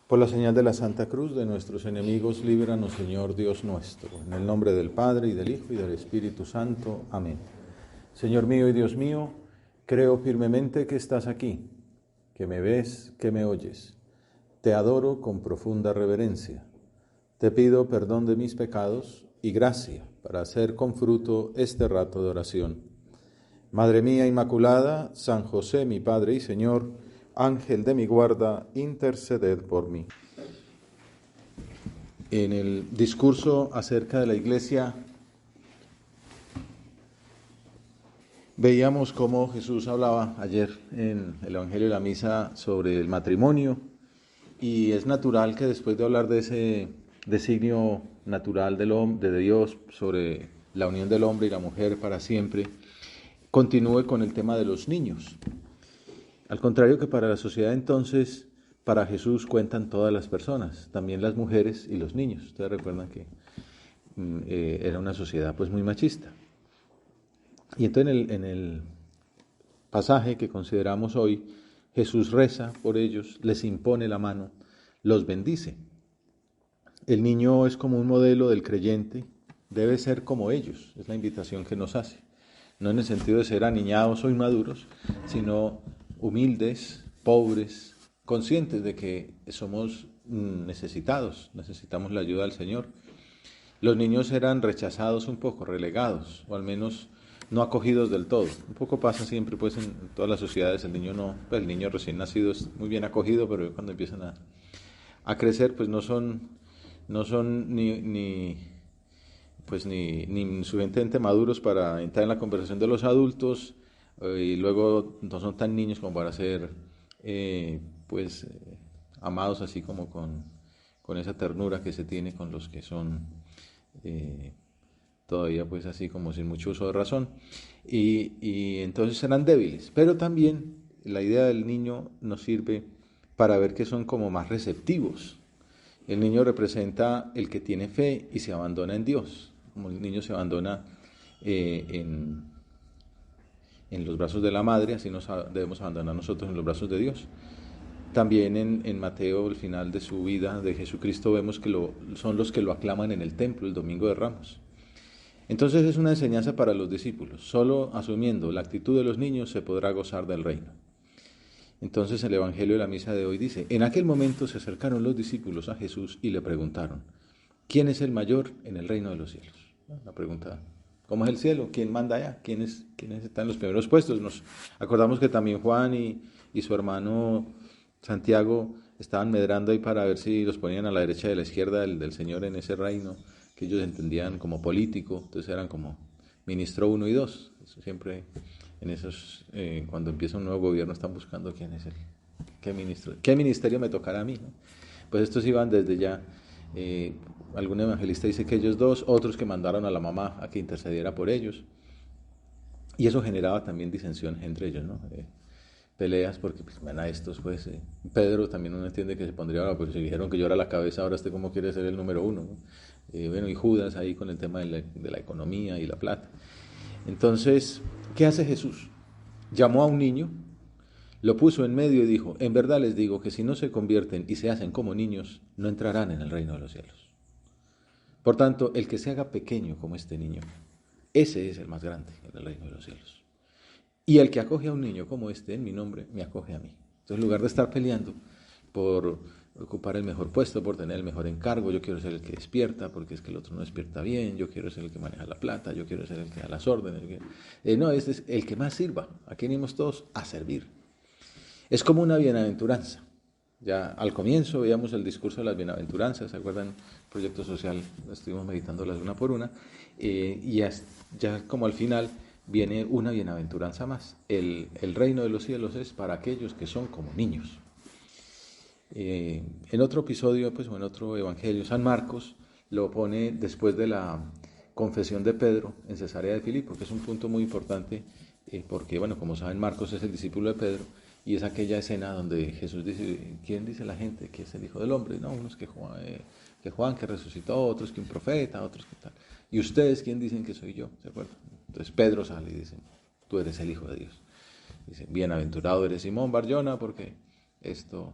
Por la señal de la Santa Cruz de nuestros enemigos, líbranos, Señor Dios nuestro. En el nombre del Padre, y del Hijo, y del Espíritu Santo. Amén. Señor mío y Dios mío, creo firmemente que estás aquí, que me ves, que me oyes. Te adoro con profunda reverencia. Te pido perdón de mis pecados y gracia para hacer con fruto este rato de oración. Madre mía Inmaculada, San José, mi Padre y Señor, Ángel de mi guarda, interceded por mí. En el discurso acerca de la Iglesia, veíamos cómo Jesús hablaba ayer en el Evangelio de la Misa sobre el matrimonio, y es natural que después de hablar de ese designio natural de Dios sobre la unión del hombre y la mujer para siempre, continúe con el tema de los niños. Al contrario que para la sociedad entonces, para Jesús cuentan todas las personas, también las mujeres y los niños. Ustedes recuerdan que era una sociedad pues muy machista. Y entonces en el pasaje que consideramos hoy, Jesús reza por ellos, les impone la mano, los bendice. El niño es como un modelo del creyente, debe ser como ellos, es la invitación que nos hace. No en el sentido de ser aniñados o inmaduros, sino humildes, pobres, conscientes de que somos necesitados, necesitamos la ayuda del Señor. Los niños eran rechazados un poco, relegados, o al menos no acogidos del todo. Un poco pasa siempre pues en todas las sociedades, el niño recién nacido es muy bien acogido, pero cuando empiezan a crecer pues no son ni suficientemente maduros para entrar en la conversación de los adultos, y luego no son tan niños como para ser amados así como con esa ternura que se tiene con los que son todavía pues así como sin mucho uso de razón, y entonces serán débiles. Pero también la idea del niño nos sirve para ver que son como más receptivos. El niño representa el que tiene fe y se abandona en Dios, como el niño se abandona en los brazos de la madre, así nos debemos abandonar nosotros en los brazos de Dios. También en Mateo, el final de su vida de Jesucristo, vemos que son los que lo aclaman en el templo el Domingo de Ramos. Entonces es una enseñanza para los discípulos. Solo asumiendo la actitud de los niños se podrá gozar del reino. Entonces el Evangelio de la Misa de hoy dice: en aquel momento se acercaron los discípulos a Jesús y le preguntaron: ¿quién es el mayor en el reino de los cielos? La pregunta: ¿cómo es el cielo? ¿Quién manda allá? ¿Quiénes están en los primeros puestos? Nos acordamos que también Juan y su hermano Santiago estaban medrando ahí para ver si los ponían a la derecha y a la izquierda del Señor en ese reino, que ellos entendían como político, entonces eran como ministro 1 y 2. Eso siempre en esos, cuando empieza un nuevo gobierno están buscando quién es qué ministerio me tocará a mí, ¿no? Pues estos iban desde ya. Algún evangelista dice que ellos dos, otros que mandaron a la mamá a que intercediera por ellos, y eso generaba también disensiones entre ellos, ¿no? Peleas, porque pues, a estos pues Pedro también uno entiende que se pondría ahora, pues si dijeron que yo era la cabeza, ahora este cómo quiere ser el número 1, ¿no? Y Judas ahí con el tema de la economía y la plata. Entonces, ¿qué hace Jesús? Llamó a un niño, lo puso en medio y dijo: en verdad les digo que si no se convierten y se hacen como niños, no entrarán en el reino de los cielos. Por tanto, el que se haga pequeño como este niño, ese es el más grande en el reino de los cielos. Y el que acoge a un niño como este en mi nombre, me acoge a mí. Entonces, en lugar de estar peleando por ocupar el mejor puesto, por tener el mejor encargo, yo quiero ser el que despierta, porque es que el otro no despierta bien, yo quiero ser el que maneja la plata, yo quiero ser el que da las órdenes. No, este es el que más sirva. Aquí venimos todos a servir. Es como una bienaventuranza. Ya al comienzo veíamos el discurso de las bienaventuranzas, ¿se acuerdan? Proyecto social, estuvimos meditándolas una por una, y ya como al final viene una bienaventuranza más. El reino de los cielos es para aquellos que son como niños. En otro episodio, pues, o en otro evangelio, San Marcos lo pone después de la confesión de Pedro en Cesarea de Filipo, que es un punto muy importante, porque, bueno, como saben, Marcos es el discípulo de Pedro, y es aquella escena donde Jesús dice: ¿quién dice la gente que es el Hijo del Hombre? No, unos que Juan que resucitó, otros que un profeta, otros que tal. ¿Y ustedes quién dicen que soy yo? ¿Se acuerdan? Entonces Pedro sale y dice: tú eres el Hijo de Dios. Dice: bienaventurado eres Simón Bar-Jona, porque esto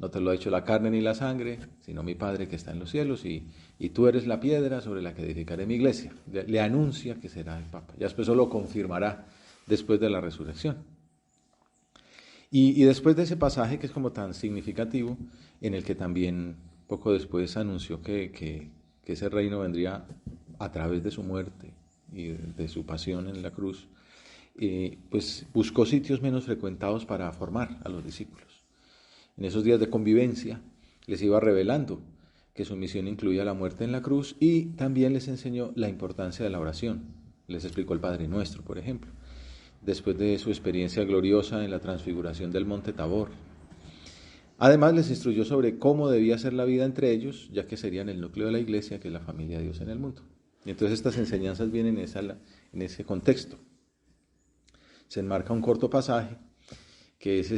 No te lo ha hecho la carne ni la sangre, sino mi Padre que está en los cielos, y tú eres la piedra sobre la que edificaré mi iglesia. Le anuncia que será el Papa. Ya después eso lo confirmará después de la resurrección. Y después de ese pasaje que es como tan significativo, en el que también poco después anunció que ese reino vendría a través de su muerte y de su pasión en la cruz, pues buscó sitios menos frecuentados para formar a los discípulos. En esos días de convivencia les iba revelando que su misión incluía la muerte en la cruz y también les enseñó la importancia de la oración. Les explicó el Padre Nuestro, por ejemplo, después de su experiencia gloriosa en la transfiguración del Monte Tabor. Además les instruyó sobre cómo debía ser la vida entre ellos, ya que serían el núcleo de la iglesia, que es la familia de Dios en el mundo. Y entonces estas enseñanzas vienen en ese contexto. Se enmarca un corto pasaje, que es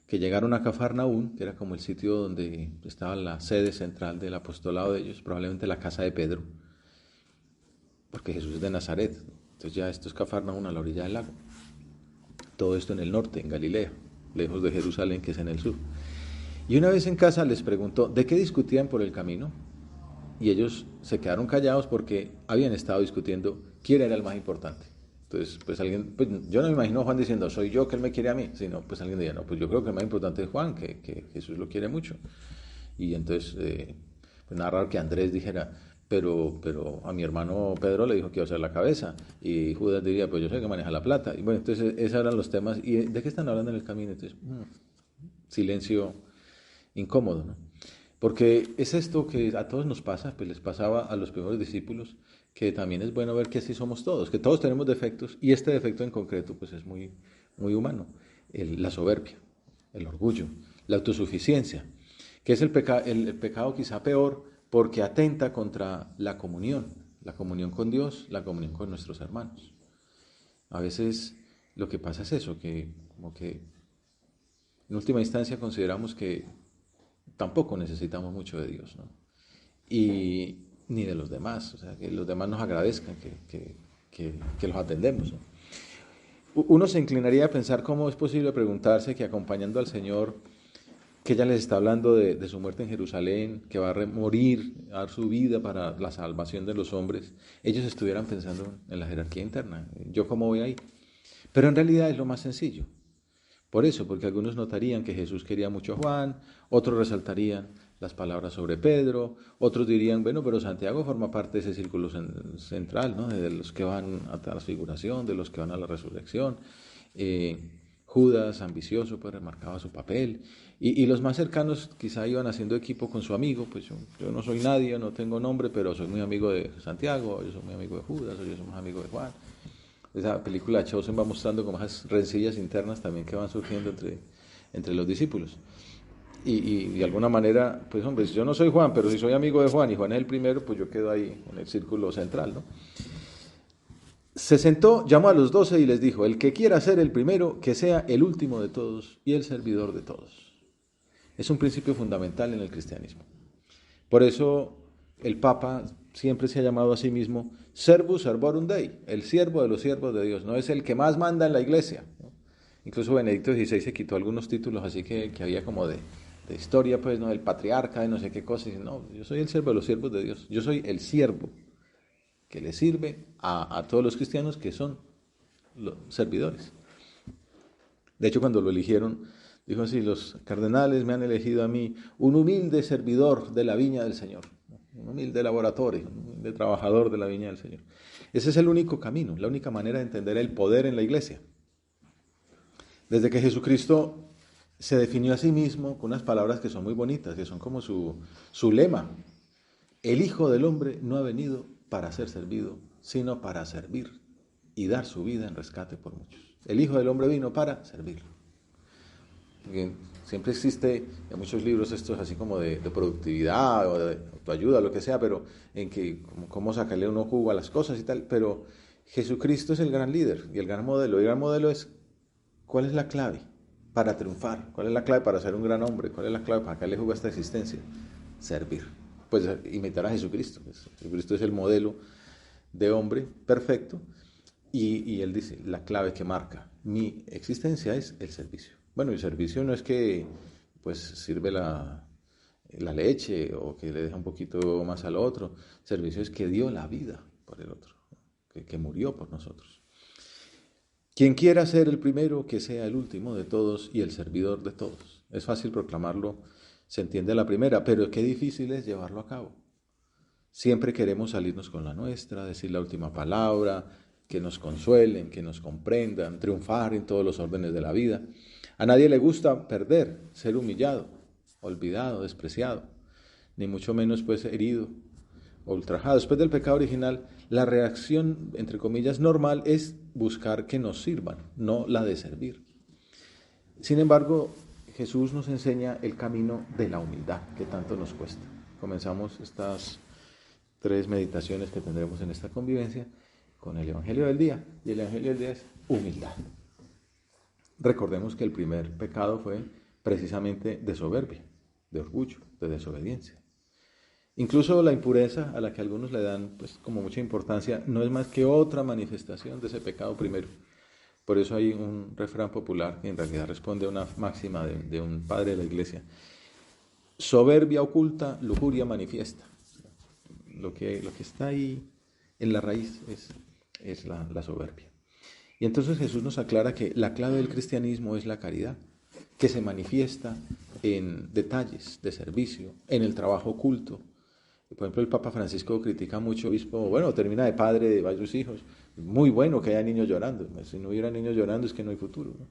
que llegaron a Cafarnaún, que era como el sitio donde estaba la sede central del apostolado de ellos, probablemente la casa de Pedro, porque Jesús es de Nazaret. Entonces ya esto es Cafarnaún, a la orilla del lago. Todo esto en el norte, en Galilea, lejos de Jerusalén, que es en el sur. Y una vez en casa les preguntó de qué discutían por el camino, y ellos se quedaron callados porque habían estado discutiendo quién era el más importante. Entonces, pues yo no me imagino a Juan diciendo, soy yo que él me quiere a mí, sino pues alguien diría, no, pues yo creo que el más importante es Juan, que Jesús lo quiere mucho. Y entonces, pues nada raro que Andrés dijera, pero a mi hermano Pedro le dijo que iba a ser la cabeza, y Judas diría, pues yo sé que maneja la plata. Y bueno, entonces esos eran los temas. ¿Y de qué están hablando en el camino? Entonces, silencio incómodo, ¿no? Porque es esto que a todos nos pasa, pues les pasaba a los primeros discípulos, que también es bueno ver que así somos todos, que todos tenemos defectos, y este defecto en concreto pues es muy, muy humano, la soberbia, el orgullo, la autosuficiencia, que es el pecado quizá peor porque atenta contra la comunión con Dios, la comunión con nuestros hermanos. A veces lo que pasa es eso, que como que en última instancia consideramos que tampoco necesitamos mucho de Dios, ¿no? Y ni de los demás, o sea, que los demás nos agradezcan que los atendemos, ¿no? Uno se inclinaría a pensar cómo es posible preguntarse que acompañando al Señor, que ya les está hablando de su muerte en Jerusalén, que va a morir, a dar su vida para la salvación de los hombres, ellos estuvieran pensando en la jerarquía interna, ¿yo cómo voy ahí? Pero en realidad es lo más sencillo. Por eso, porque algunos notarían que Jesús quería mucho a Juan, otros resaltarían las palabras sobre Pedro, otros dirían, bueno, pero Santiago forma parte de ese círculo central, ¿no? De los que van a la transfiguración, de los que van a la resurrección. Judas, ambicioso, pues remarcaba su papel. Y los más cercanos quizá iban haciendo equipo con su amigo, pues yo no soy nadie, no tengo nombre, pero soy muy amigo de Santiago, yo soy muy amigo de Judas, o yo soy muy amigo de Juan. Esa película Chosen va mostrando como esas rencillas internas también que van surgiendo entre los discípulos. Y de alguna manera, pues hombre, yo no soy Juan, pero si soy amigo de Juan y Juan es el primero, pues yo quedo ahí en el círculo central, ¿no? Se sentó, llamó a los 12 y les dijo, el que quiera ser el primero, que sea el último de todos y el servidor de todos. Es un principio fundamental en el cristianismo. Por eso el Papa siempre se ha llamado a sí mismo Servus Servorum Dei, el siervo de los siervos de Dios. No es el que más manda en la iglesia, ¿no? Incluso Benedicto XVI se quitó algunos títulos así que había como de historia, pues, ¿no? El patriarca, de no sé qué cosa. Y dice, no, yo soy el siervo de los siervos de Dios. Yo soy el siervo que le sirve a todos los cristianos que son los servidores. De hecho, cuando lo eligieron, dijo así, los cardenales me han elegido a mí, un humilde servidor de la viña del Señor, un humilde laboratorio, un humilde trabajador de la viña del Señor. Ese es el único camino, la única manera de entender el poder en la iglesia. Desde que Jesucristo se definió a sí mismo con unas palabras que son muy bonitas, que son como su lema. El Hijo del Hombre no ha venido para ser servido, sino para servir y dar su vida en rescate por muchos. El Hijo del Hombre vino para servir. Bien, siempre existe en muchos libros estos así como de productividad o de autoayuda, lo que sea, pero en que cómo sacarle uno jugo a las cosas y tal, pero Jesucristo es el gran líder y el gran modelo. El gran modelo es, ¿cuál es la clave para triunfar? ¿Cuál es la clave para ser un gran hombre? ¿Cuál es la clave para sacarle jugo a esta existencia? Servir. Pues imitar a Jesucristo. Jesucristo es el modelo de hombre perfecto y él dice, la clave que marca mi existencia es el servicio. Bueno, el servicio no es que pues sirve la leche o que le deja un poquito más al otro. Servicio es que dio la vida por el otro, que murió por nosotros. Quien quiera ser el primero, que sea el último de todos y el servidor de todos. Es fácil proclamarlo, se entiende a la primera, pero qué difícil es llevarlo a cabo. Siempre queremos salirnos con la nuestra, decir la última palabra, que nos consuelen, que nos comprendan, triunfar en todos los órdenes de la vida. A nadie le gusta perder, ser humillado, olvidado, despreciado, ni mucho menos pues herido, ultrajado. Después del pecado original, la reacción, entre comillas, normal es buscar que nos sirvan, no la de servir. Sin embargo, Jesús nos enseña el camino de la humildad, que tanto nos cuesta. Comenzamos estas 3 meditaciones que tendremos en esta convivencia con el Evangelio del día, y el Evangelio del día es humildad. Recordemos que el primer pecado fue precisamente de soberbia, de orgullo, de desobediencia. Incluso la impureza, a la que algunos le dan pues como mucha importancia, no es más que otra manifestación de ese pecado primero. Por eso hay un refrán popular que en realidad responde a una máxima de un padre de la iglesia. Soberbia oculta, lujuria manifiesta. Lo que está ahí en la raíz es la soberbia. Y entonces Jesús nos aclara que la clave del cristianismo es la caridad, que se manifiesta en detalles de servicio, en el trabajo oculto. Por ejemplo, el Papa Francisco critica mucho, obispo, bueno, termina de padre de varios hijos, muy bueno que haya niños llorando, si no hubiera niños llorando es que no hay futuro, ¿no?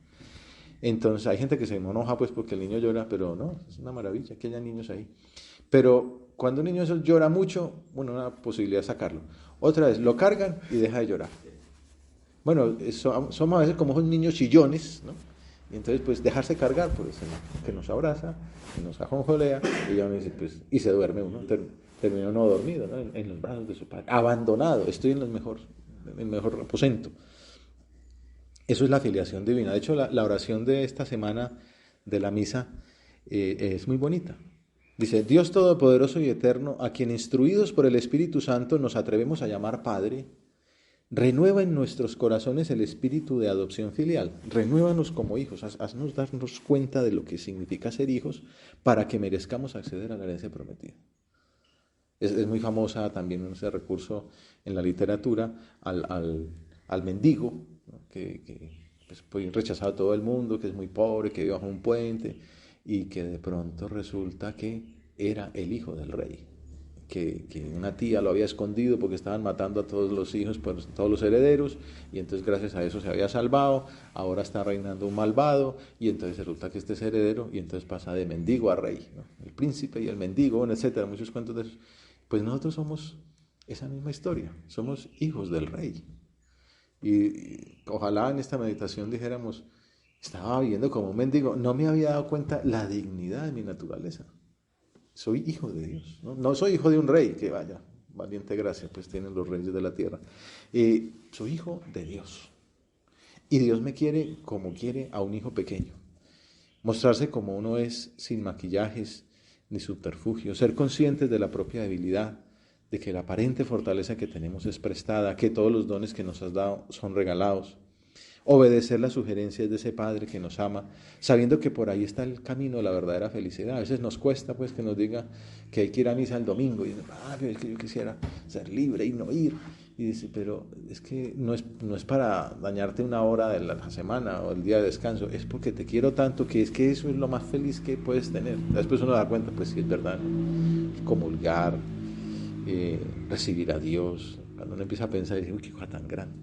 Entonces hay gente que se enoja pues porque el niño llora, pero no, es una maravilla que haya niños ahí. Pero cuando un niño llora mucho, bueno, una posibilidad es sacarlo. Otra vez, lo cargan y deja de llorar. Bueno, somos a veces como esos niños chillones, ¿no? Y entonces, pues, dejarse cargar, pues, que nos abraza, que nos ajonjolea, y ya me dice, pues, y se duerme uno, termina uno dormido, ¿no? En los brazos de su padre, abandonado, estoy en el mejor aposento. Eso es la filiación divina. De hecho, la oración de esta semana de la misa es muy bonita. Dice, Dios Todopoderoso y Eterno, a quien instruidos por el Espíritu Santo nos atrevemos a llamar Padre, renueva en nuestros corazones el espíritu de adopción filial. Renuévanos como hijos. Haznos darnos cuenta de lo que significa ser hijos para que merezcamos acceder a la herencia prometida. Es muy famosa también ese recurso en la literatura al mendigo, ¿no? que fue rechazado de todo el mundo, que es muy pobre, que vive bajo un puente y que de pronto resulta que era el hijo del rey. Que una tía lo había escondido porque estaban matando a todos los hijos, pues, todos los herederos, y entonces gracias a eso se había salvado, ahora está reinando un malvado, y entonces resulta que este es heredero, y entonces pasa de mendigo a rey, ¿no? El príncipe y el mendigo, bueno, etcétera, muchos cuentos de eso. Pues nosotros somos esa misma historia, somos hijos del rey. Y ojalá en esta meditación dijéramos, estaba viviendo como un mendigo, no me había dado cuenta la dignidad de mi naturaleza. Soy hijo de Dios, ¿no? No soy hijo de un rey, que vaya, valiente gracia, pues tienen los reyes de la tierra. Soy hijo de Dios. Y Dios me quiere como quiere a un hijo pequeño. Mostrarse como uno es, sin maquillajes ni subterfugios. Ser conscientes de la propia debilidad, de que la aparente fortaleza que tenemos es prestada, que todos los dones que nos has dado son regalados. Obedecer las sugerencias de ese Padre que nos ama, sabiendo que por ahí está el camino de la verdadera felicidad. A veces nos cuesta pues que nos diga que hay que ir a misa el domingo, y dice, pero es que yo quisiera ser libre y no ir. Y dice, pero es que no es para dañarte una hora de la semana o el día de descanso, es porque te quiero tanto que es que eso es lo más feliz que puedes tener. Después uno da cuenta, pues sí es verdad, ¿no? Comulgar, recibir a Dios. Cuando uno empieza a pensar, dice, uy, qué cosa tan grande.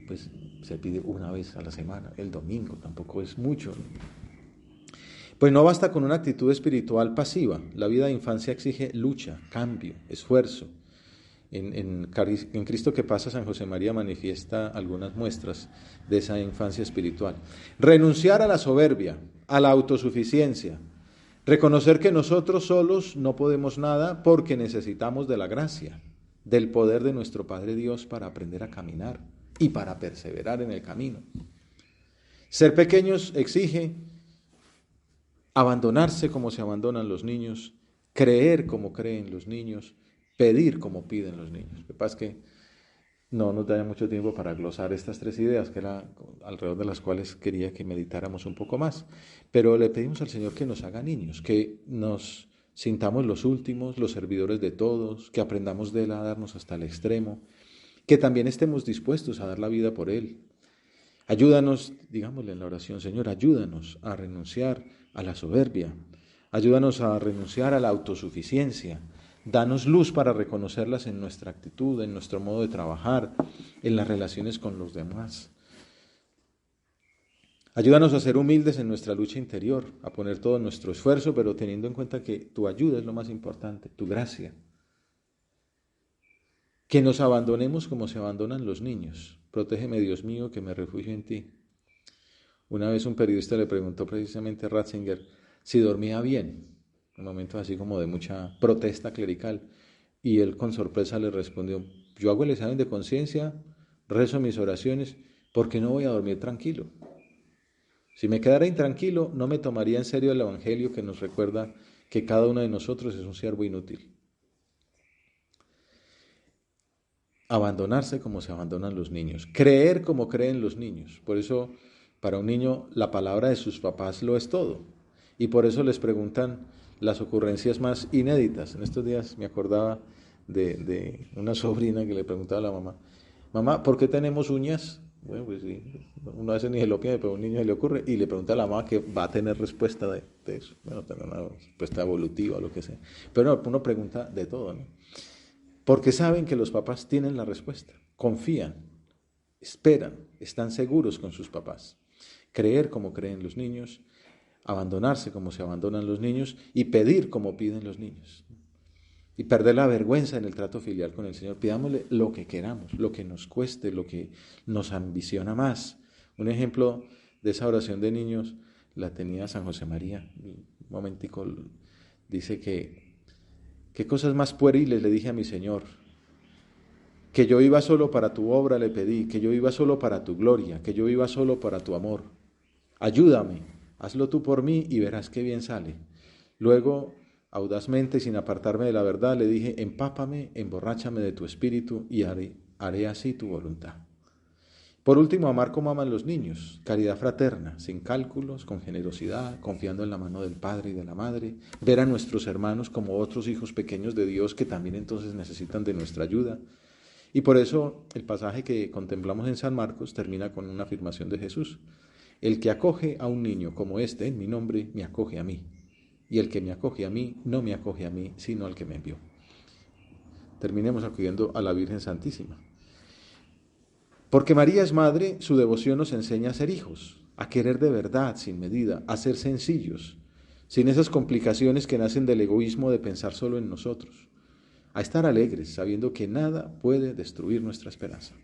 Pues se pide una vez a la semana, el domingo, tampoco es mucho. Pues no basta con una actitud espiritual pasiva. La vida de infancia exige lucha, cambio, esfuerzo. En Cristo que pasa, San José María manifiesta algunas muestras de esa infancia espiritual. Renunciar a la soberbia, a la autosuficiencia. Reconocer que nosotros solos no podemos nada porque necesitamos de la gracia, del poder de nuestro Padre Dios para aprender a caminar y para perseverar en el camino. Ser pequeños exige abandonarse como se abandonan los niños, creer como creen los niños, pedir como piden los niños. Lo que pasa es que no nos da mucho tiempo para glosar estas tres ideas, que era alrededor de las cuales quería que meditáramos un poco más. Pero le pedimos al Señor que nos haga niños, que nos sintamos los últimos, los servidores de todos, que aprendamos de Él a darnos hasta el extremo, que también estemos dispuestos a dar la vida por Él. Ayúdanos, digámosle en la oración, Señor, ayúdanos a renunciar a la soberbia, ayúdanos a renunciar a la autosuficiencia, danos luz para reconocerlas en nuestra actitud, en nuestro modo de trabajar, en las relaciones con los demás. Ayúdanos a ser humildes en nuestra lucha interior, a poner todo nuestro esfuerzo, pero teniendo en cuenta que tu ayuda es lo más importante, tu gracia. Que nos abandonemos como se abandonan los niños. Protégeme, Dios mío, que me refugio en ti. Una vez un periodista le preguntó precisamente a Ratzinger si dormía bien, en momentos así como de mucha protesta clerical, y él con sorpresa le respondió: yo hago el examen de conciencia, rezo mis oraciones, porque no voy a dormir tranquilo. Si me quedara intranquilo, no me tomaría en serio el Evangelio que nos recuerda que cada uno de nosotros es un siervo inútil. Abandonarse como se abandonan los niños, creer como creen los niños. Por eso, para un niño, la palabra de sus papás lo es todo. Y por eso les preguntan las ocurrencias más inéditas. En estos días me acordaba de una sobrina que le preguntaba a la mamá: mamá, ¿por qué tenemos uñas? Bueno, pues sí, uno a veces ni se lo pide, pero a un niño se le ocurre, y le pregunta a la mamá que va a tener respuesta de eso. Bueno, tener una respuesta evolutiva o lo que sea. Pero no, uno pregunta de todo, ¿no? Porque saben que los papás tienen la respuesta, confían, esperan, están seguros con sus papás. Creer como creen los niños, abandonarse como se abandonan los niños y pedir como piden los niños. Y perder la vergüenza en el trato filial con el Señor. Pidámosle lo que queramos, lo que nos cueste, lo que nos ambiciona más. Un ejemplo de esa oración de niños la tenía San José María. Un momentico, dice que qué cosas más pueriles le dije a mi Señor: que yo iba solo para tu obra le pedí, que yo iba solo para tu gloria, que yo iba solo para tu amor. Ayúdame, hazlo tú por mí y verás qué bien sale. Luego, audazmente, sin apartarme de la verdad, le dije: empápame, emborráchame de tu espíritu y haré así tu voluntad. Por último, amar como aman los niños, caridad fraterna, sin cálculos, con generosidad, confiando en la mano del Padre y de la Madre, ver a nuestros hermanos como otros hijos pequeños de Dios que también entonces necesitan de nuestra ayuda. Y por eso el pasaje que contemplamos en San Marcos termina con una afirmación de Jesús: el que acoge a un niño como este en mi nombre, me acoge a mí. Y el que me acoge a mí, no me acoge a mí, sino al que me envió. Terminemos acudiendo a la Virgen Santísima. Porque María es madre, su devoción nos enseña a ser hijos, a querer de verdad, sin medida, a ser sencillos, sin esas complicaciones que nacen del egoísmo de pensar solo en nosotros, a estar alegres, sabiendo que nada puede destruir nuestra esperanza.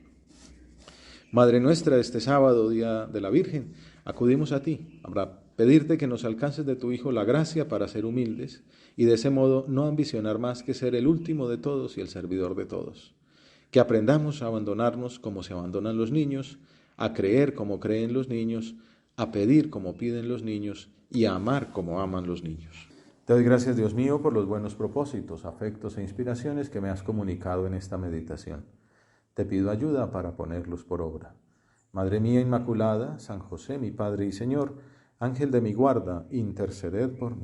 Madre nuestra, este sábado, Día de la Virgen, acudimos a ti para pedirte que nos alcances de tu Hijo la gracia para ser humildes y de ese modo no ambicionar más que ser el último de todos y el servidor de todos. Que aprendamos a abandonarnos como se abandonan los niños, a creer como creen los niños, a pedir como piden los niños y a amar como aman los niños. Te doy gracias, Dios mío, por los buenos propósitos, afectos e inspiraciones que me has comunicado en esta meditación. Te pido ayuda para ponerlos por obra. Madre mía Inmaculada, San José, mi Padre y Señor, Ángel de mi guarda, interceded por mí.